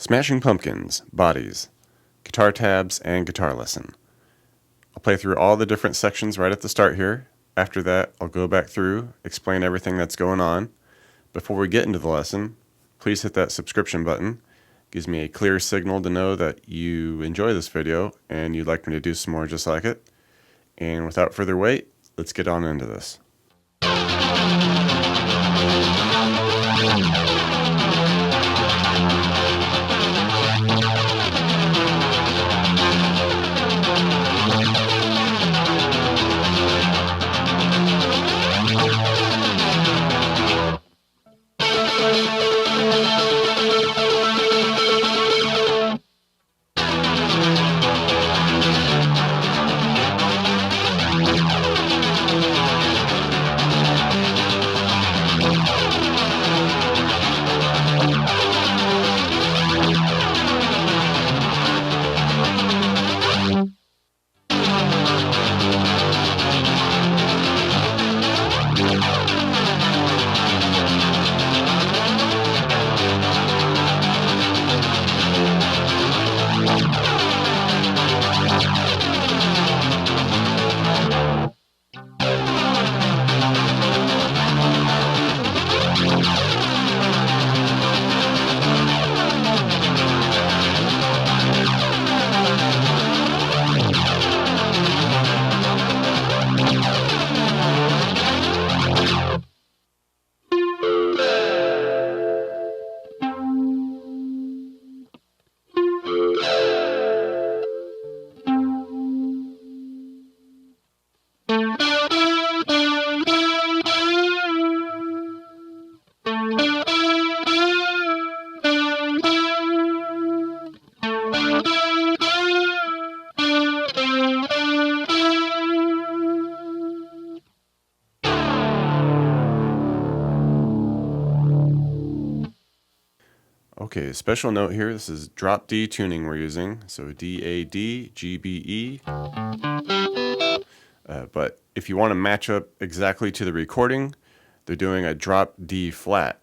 Smashing Pumpkins, Bodies, Guitar Tabs, and Guitar Lesson. I'll play through all the different sections right at the start here. After that, I'll go back through, explain everything that's going on. Before we get into the lesson, please hit that subscription button. It gives me a clear signal to know that you enjoy this video and you'd like me to do some more just like it. And without further wait, let's get on into this. Okay, special note here, this is drop D tuning we're using, so D, A, D, G, B, E. But if you want to match up exactly to the recording, they're doing a drop D flat.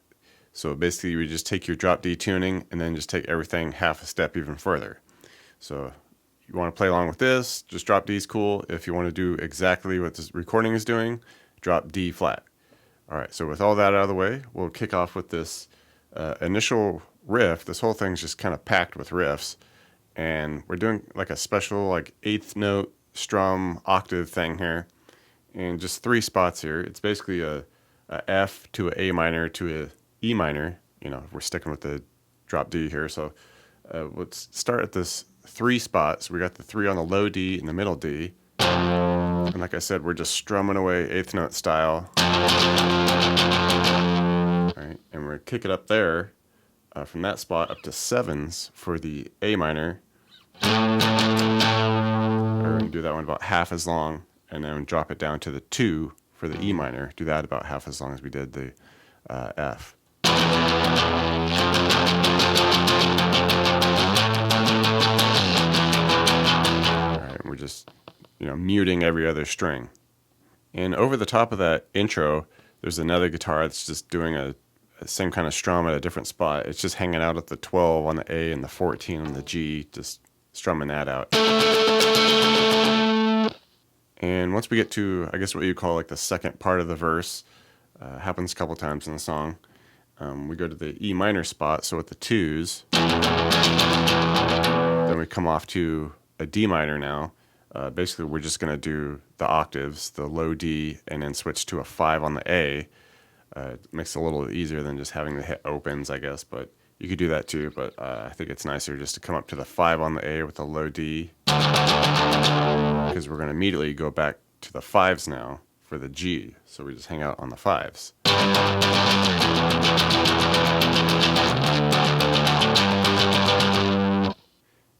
So basically you just take your drop D tuning and then just take everything half a step even further. So you want to play along with this, just drop D is cool. If you want to do exactly what this recording is doing, drop D flat. Alright, so with all that out of the way, we'll kick off with this initial riff. This whole thing's just kind of packed with riffs, and we're doing like a special like eighth note strum octave thing here, and just three spots here. It's basically a F to a minor to a E minor. You know, we're sticking with the drop D here, so let's start at this three spots. We got the three on the low D and the middle D, and like I said, we're just strumming away eighth note style. All right, and we're gonna kick it up there. From that spot up to sevens for the A minor. We're going to do that one about half as long, and then drop it down to the 2 for the E minor. Do that about half as long as we did the F. Alright, we're just muting every other string. And over the top of that intro, there's another guitar that's just doing a same kind of strum at a different spot. It's just hanging out at the 12 on the A and the 14 on the G, just strumming that out. And once we get to, I guess what you call like the second part of the verse, happens a couple times in the song, we go to the E minor spot, so with the 2s, then we come off to a D minor now. Basically we're just going to do the octaves, the low D, and then switch to a 5 on the A. It makes it a little easier than just having the hit opens, I guess, but you could do that too, but I think it's nicer just to come up to the 5 on the A with the low D, because we're going to immediately go back to the 5s now for the G, so we just hang out on the 5s.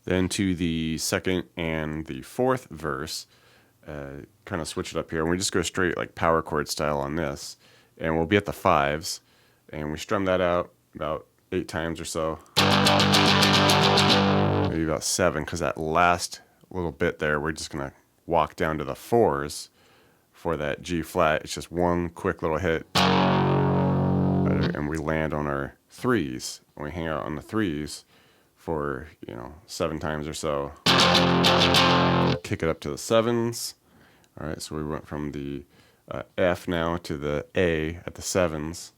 Then to the second and the fourth verse, kind of switch it up here, and we just go straight like power chord style on this. And we'll be at the 5s, and we strum that out about 8 times or so. Maybe about 7, because that last little bit there, we're just going to walk down to the 4s for that G flat. It's just one quick little hit, and we land on our 3s. And we hang out on the 3s for, 7 times or so. Kick it up to the 7s. All right, so we went from the F now to the A at the 7s.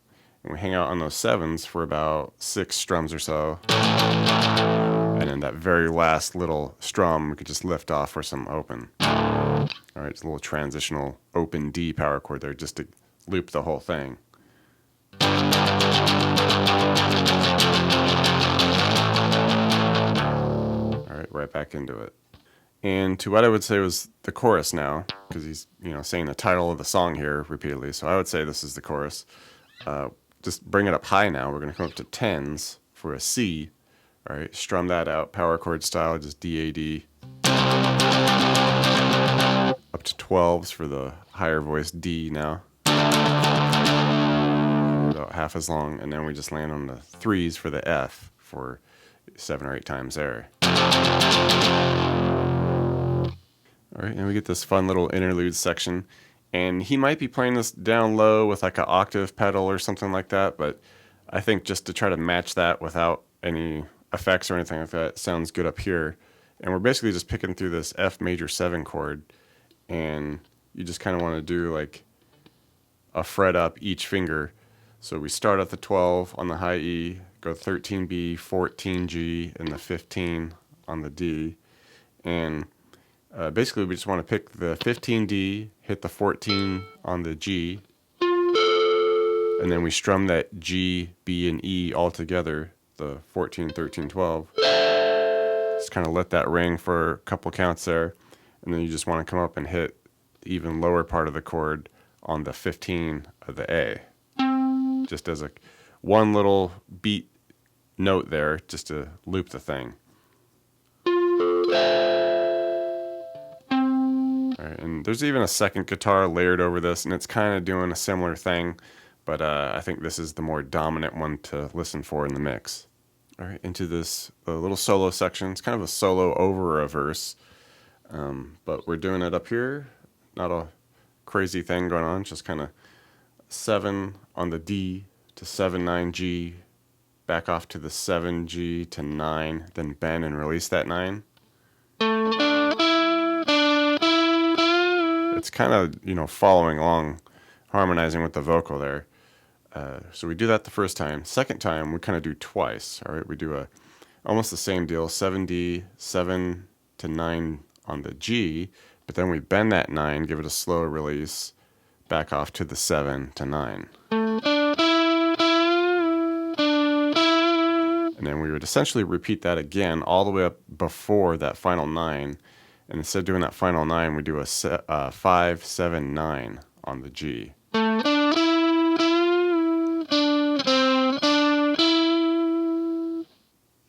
And we hang out on those 7s for about 6 strums or so. And then that very last little strum, we could just lift off for some open. All right, it's a little transitional open D power chord there just to loop the whole thing. All right, right back into it. And to what I would say was the chorus now, because he's saying the title of the song here repeatedly. So I would say this is the chorus. Just bring it up high now. We're going to come up to 10s for a C. All right, strum that out, power chord style, just D-A-D. Up to 12s for the higher voice D now. About half as long, and then we just land on the 3s for the F for 7 or 8 times there. All right, and we get this fun little interlude section. And he might be playing this down low with like an octave pedal or something like that, but I think just to try to match that without any effects or anything like that sounds good up here. And we're basically just picking through this F major 7 chord, and you just kind of want to do like a fret up each finger. So we start at the 12 on the high E, go 13B, 14G, and the 15 on the D. And basically we just want to pick the 15D, hit the 14 on the G, and then we strum that G, B, and E all together, the 14, 13, 12. Just kind of let that ring for a couple counts there, and then you just want to come up and hit the even lower part of the chord on the 15 of the A. Just as a one little beat note there, just to loop the thing. Right, and there's even a second guitar layered over this, and it's kind of doing a similar thing, but I think this is the more dominant one to listen for in the mix. All right, into this little solo section. It's kind of a solo over a verse, but we're doing it up here. Not a crazy thing going on, just kind of 7 on the D to 7, 9, G, back off to the 7, G to 9, then bend and release that 9. It's kind of, following along, harmonizing with the vocal there. So we do that the first time. Second time, we kind of do twice. All right, we do almost the same deal, 7D, 7 to 9 on the G, but then we bend that 9, give it a slow release, back off to the 7 to 9. And then we would essentially repeat that again all the way up before that final 9. And instead of doing that final 9, we do a 5, 7, 9 on the G. All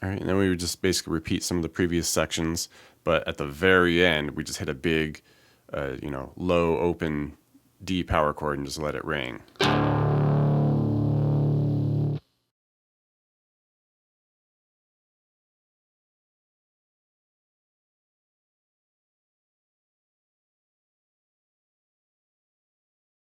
right, and then we would just basically repeat some of the previous sections, but at the very end, we just hit a big, low open D power chord and just let it ring.